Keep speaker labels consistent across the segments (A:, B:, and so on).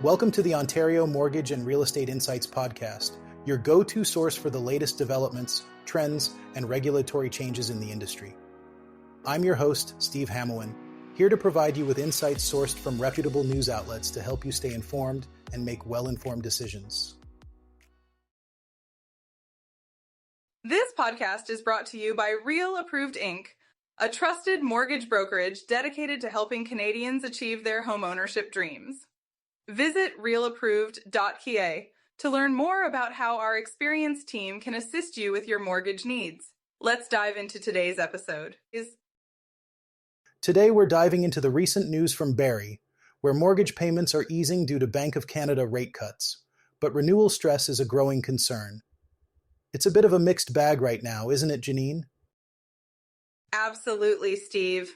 A: Welcome to the Ontario Mortgage and Real Estate Insights podcast, your go-to source for the latest developments, trends, and regulatory changes in the industry. I'm your host, Steve Hamoen, here to provide you with insights sourced from reputable news outlets to help you stay informed and make well-informed decisions.
B: This podcast is brought to you by Real Approved Inc., a trusted mortgage brokerage dedicated to helping Canadians achieve their homeownership dreams. Visit realapproved.ca to learn more about how our experienced team can assist you with your mortgage needs. Let's dive into today's episode.
A: Today we're diving into the recent news from Barrie, where mortgage payments are easing due to Bank of Canada rate cuts, but renewal stress is a growing concern. It's a bit of a mixed bag right now, isn't it, Janine?
B: Absolutely, Steve.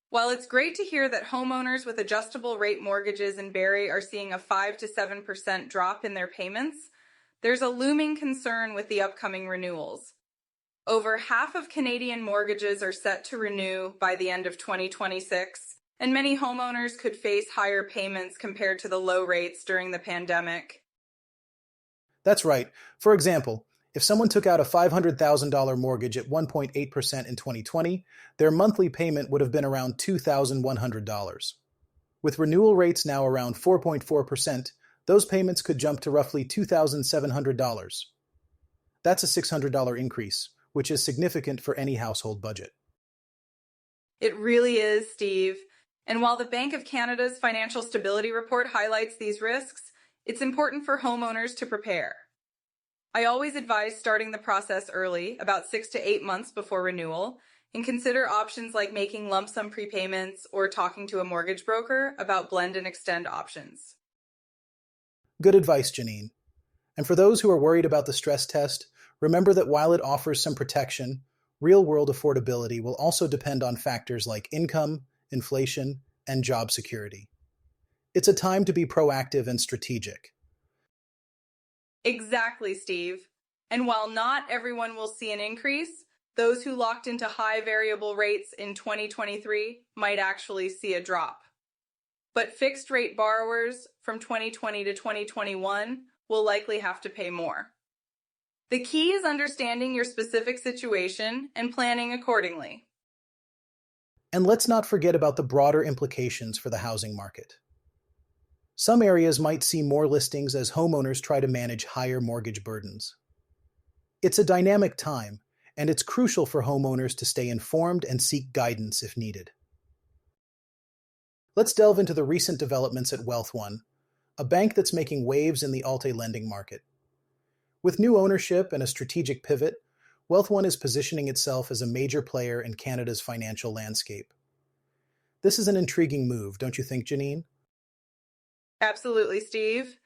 B: While it's great to hear that homeowners with adjustable rate mortgages in Barrie are seeing a 5 to 7% drop in their payments, there's a looming concern with the upcoming renewals. Over half of Canadian mortgages are set to renew by the end of 2026, and many homeowners could face higher payments compared to the low rates during the pandemic.
A: That's right. For example, if someone took out a $500,000 mortgage at 1.8% in 2020, their monthly payment would have been around $2,100. With renewal rates now around 4.4%, those payments could jump to roughly $2,700. That's a $600 increase, which is significant for any household budget.
B: It really is, Steve. And while the Bank of Canada's Financial Stability Report highlights these risks, it's important for homeowners to prepare. I always advise starting the process early, about 6 to 8 months before renewal, and consider options like making lump sum prepayments or talking to a mortgage broker about blend and extend options.
A: Good advice, Janine. And for those who are worried about the stress test, remember that while it offers some protection, real-world affordability will also depend on factors like income, inflation, and job security. It's a time to be proactive and strategic.
B: Exactly, Steve. And while not everyone will see an increase, those who locked into high variable rates in 2023 might actually see a drop. But fixed rate borrowers from 2020 to 2021 will likely have to pay more. The key is understanding your specific situation and planning accordingly.
A: And let's not forget about the broader implications for the housing market. Some areas might see more listings as homeowners try to manage higher mortgage burdens. It's a dynamic time, and it's crucial for homeowners to stay informed and seek guidance if needed. Let's delve into the recent developments at WealthONE, a bank that's making waves in the Alt-A lending market. With new ownership and a strategic pivot, WealthONE is positioning itself as a major player in Canada's financial landscape. This is an intriguing move, don't you think, Janine?
B: Absolutely, Steve.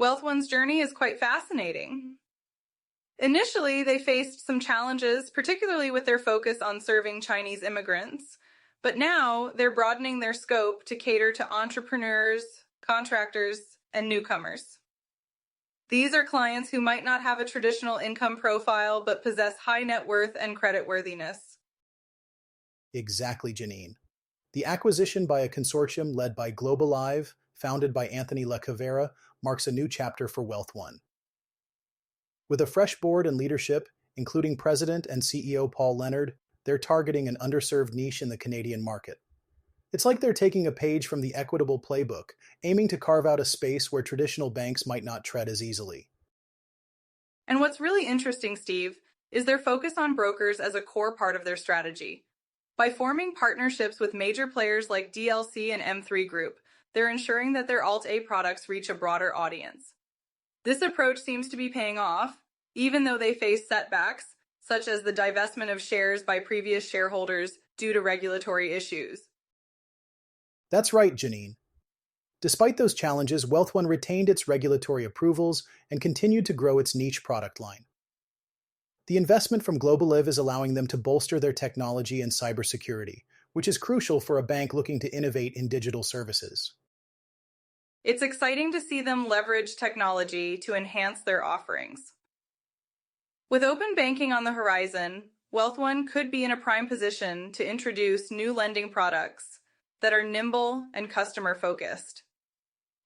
B: WealthONE's journey is quite fascinating. Initially, they faced some challenges, particularly with their focus on serving Chinese immigrants, but now they're broadening their scope to cater to entrepreneurs, contractors, and newcomers. These are clients who might not have a traditional income profile but possess high net worth and creditworthiness.
A: Exactly, Janine. The acquisition by a consortium led by Globalive, founded by Anthony LaCavera, marks a new chapter for WealthONE. With a fresh board and leadership, including President and CEO Paul Leonard, they're targeting an underserved niche in the Canadian market. It's like they're taking a page from the Equitable playbook, aiming to carve out a space where traditional banks might not tread as easily.
B: And what's really interesting, Steve, is their focus on brokers as a core part of their strategy. By forming partnerships with major players like DLC and M3 Group, they're ensuring that their Alt-A products reach a broader audience. This approach seems to be paying off, even though they face setbacks, such as the divestment of shares by previous shareholders due to regulatory issues.
A: That's right, Janine. Despite those challenges, WealthONE retained its regulatory approvals and continued to grow its niche product line. The investment from Globalive is allowing them to bolster their technology and cybersecurity, which is crucial for a bank looking to innovate in digital services.
B: It's exciting to see them leverage technology to enhance their offerings. With open banking on the horizon, WealthONE could be in a prime position to introduce new lending products that are nimble and customer-focused.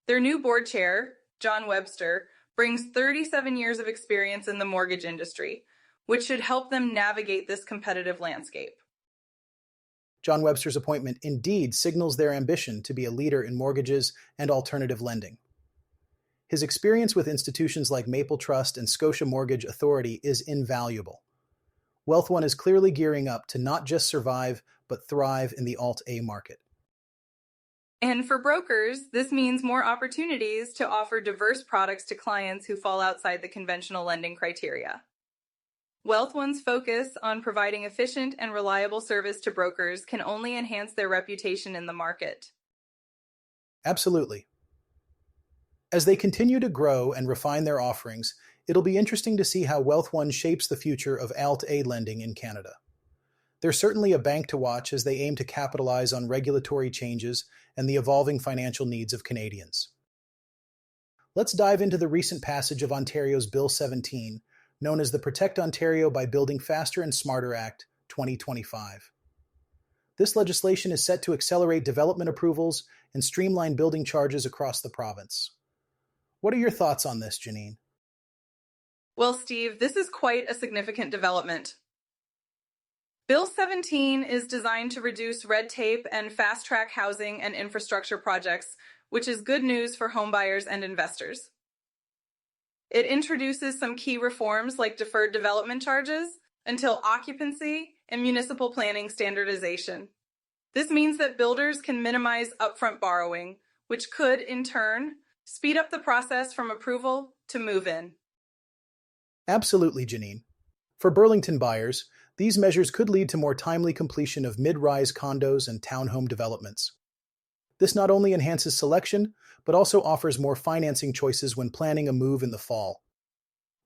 B: Their new board chair, John Webster, brings 37 years of experience in the mortgage industry, which should help them navigate this competitive landscape.
A: John Webster's appointment indeed signals their ambition to be a leader in mortgages and alternative lending. His experience with institutions like Maple Trust and Scotia Mortgage Authority is invaluable. WealthONE is clearly gearing up to not just survive, but thrive in the Alt-A market.
B: And for brokers, this means more opportunities to offer diverse products to clients who fall outside the conventional lending criteria. WealthONE's focus on providing efficient and reliable service to brokers can only enhance their reputation in the market.
A: Absolutely. As they continue to grow and refine their offerings, it'll be interesting to see how WealthONE shapes the future of Alt-A lending in Canada. They're certainly a bank to watch as they aim to capitalize on regulatory changes and the evolving financial needs of Canadians. Let's dive into the recent passage of Ontario's Bill 17, known as the Protect Ontario by Building Faster and Smarter Act 2025. This legislation is set to accelerate development approvals and streamline building charges across the province. What are your thoughts on this, Janine?
B: Well, Steve, this is quite a significant development. Bill 17 is designed to reduce red tape and fast-track housing and infrastructure projects, which is good news for homebuyers and investors. It introduces some key reforms like deferred development charges until occupancy and municipal planning standardization. This means that builders can minimize upfront borrowing, which could, in turn, speed up the process from approval to move-in.
A: Absolutely, Janine. For Burlington buyers, these measures could lead to more timely completion of mid-rise condos and townhome developments. This not only enhances selection, but also offers more financing choices when planning a move in the fall.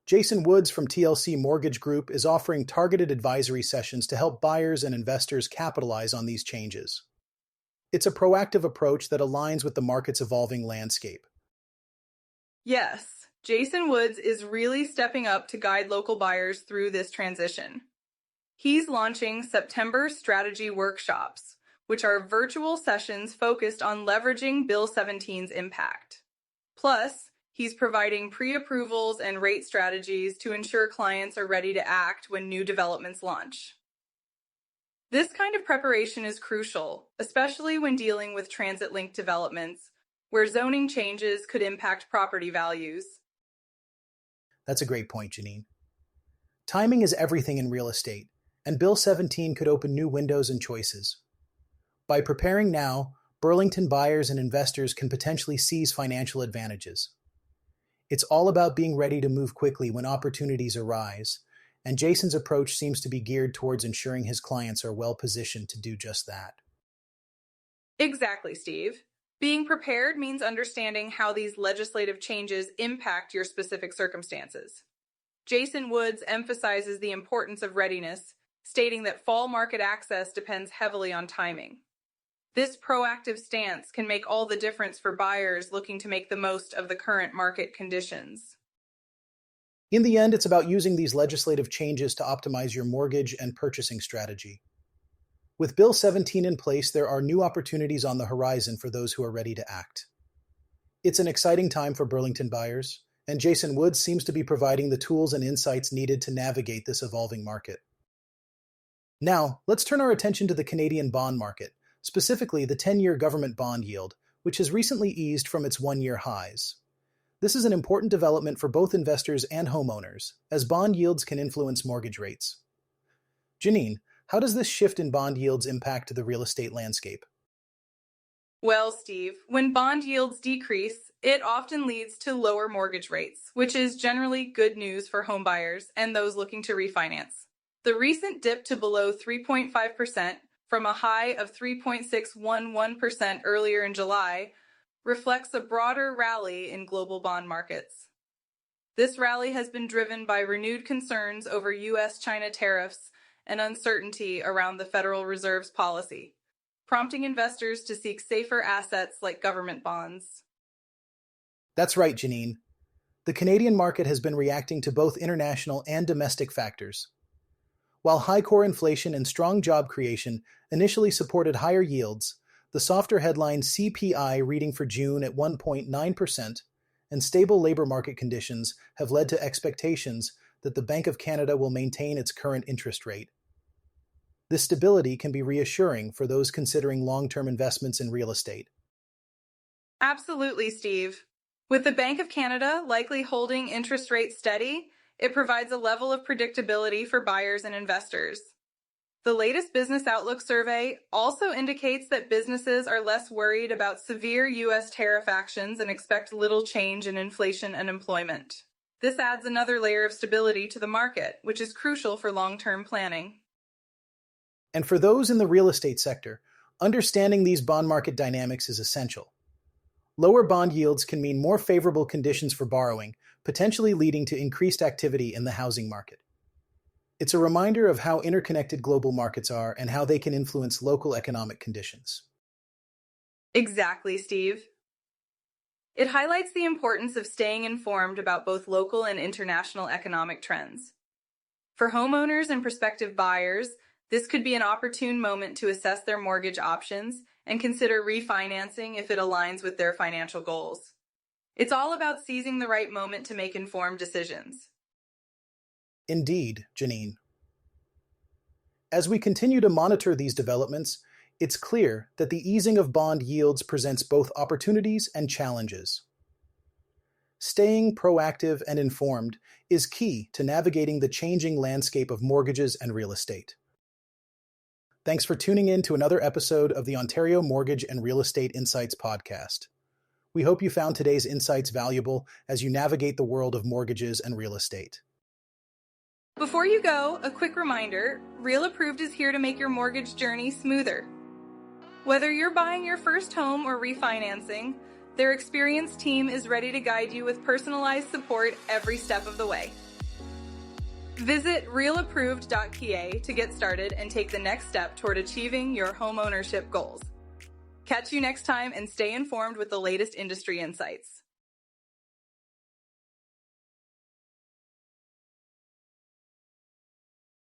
A: Jason Woods from TLC Mortgage Group is offering targeted advisory sessions to help buyers and investors capitalize on these changes. It's a proactive approach that aligns with the market's evolving landscape.
B: Yes, Jason Woods is really stepping up to guide local buyers through this transition. He's launching September Strategy Workshops, which are virtual sessions focused on leveraging Bill 17's impact. Plus, he's providing pre-approvals and rate strategies to ensure clients are ready to act when new developments launch. This kind of preparation is crucial, especially when dealing with transit-linked developments, where zoning changes could impact property values.
A: That's a great point, Janine. Timing is everything in real estate, and Bill 17 could open new windows and choices. By preparing now, Burlington buyers and investors can potentially seize financial advantages. It's all about being ready to move quickly when opportunities arise, and Jason's approach seems to be geared towards ensuring his clients are well positioned to do just that.
B: Exactly, Steve. Being prepared means understanding how these legislative changes impact your specific circumstances. Jason Woods emphasizes the importance of readiness, stating that fall market access depends heavily on timing. This proactive stance can make all the difference for buyers looking to make the most of the current market conditions.
A: In the end, it's about using these legislative changes to optimize your mortgage and purchasing strategy. With Bill 17 in place, there are new opportunities on the horizon for those who are ready to act. It's an exciting time for Burlington buyers, and Jason Woods seems to be providing the tools and insights needed to navigate this evolving market. Now, let's turn our attention to the Canadian bond market, specifically the 10-year government bond yield, which has recently eased from its one-year highs. This is an important development for both investors and homeowners, as bond yields can influence mortgage rates. Janine, how does this shift in bond yields impact the real estate landscape?
B: Well, Steve, when bond yields decrease, it often leads to lower mortgage rates, which is generally good news for homebuyers and those looking to refinance. The recent dip to below 3.5% from a high of 3.611% earlier in July reflects a broader rally in global bond markets. This rally has been driven by renewed concerns over U.S.-China tariffs and uncertainty around the Federal Reserve's policy, prompting investors to seek safer assets like government bonds.
A: That's right, Janine. The Canadian market has been reacting to both international and domestic factors. While high core inflation and strong job creation initially supported higher yields, The softer headline CPI reading for June at 1.9% and stable labor market conditions have led to expectations that the Bank of Canada will maintain its current interest rate. This stability can be reassuring for those considering long-term investments in real estate.
B: Absolutely, Steve. With the Bank of Canada likely holding interest rates steady, it provides a level of predictability for buyers and investors. The latest Business Outlook survey also indicates that businesses are less worried about severe U.S. tariff actions and expect little change in inflation and employment. This adds another layer of stability to the market, which is crucial for long-term planning.
A: And for those in the real estate sector, understanding these bond market dynamics is essential. Lower bond yields can mean more favorable conditions for borrowing, potentially leading to increased activity in the housing market. It's a reminder of how interconnected global markets are and how they can influence local economic conditions.
B: Exactly, Steve. It highlights the importance of staying informed about both local and international economic trends. For homeowners and prospective buyers, this could be an opportune moment to assess their mortgage options and consider refinancing if it aligns with their financial goals. It's all about seizing the right moment to make informed decisions.
A: Indeed, Janine. As we continue to monitor these developments, it's clear that the easing of bond yields presents both opportunities and challenges. Staying proactive and informed is key to navigating the changing landscape of mortgages and real estate. Thanks for tuning in to another episode of the Ontario Mortgage and Real Estate Insights podcast. We hope you found today's insights valuable as you navigate the world of mortgages and real estate.
B: Before you go, a quick reminder, Real Approved is here to make your mortgage journey smoother. Whether you're buying your first home or refinancing, their experienced team is ready to guide you with personalized support every step of the way. Visit realapproved.ca to get started and take the next step toward achieving your home ownership goals. Catch you next time and stay informed with the latest industry insights.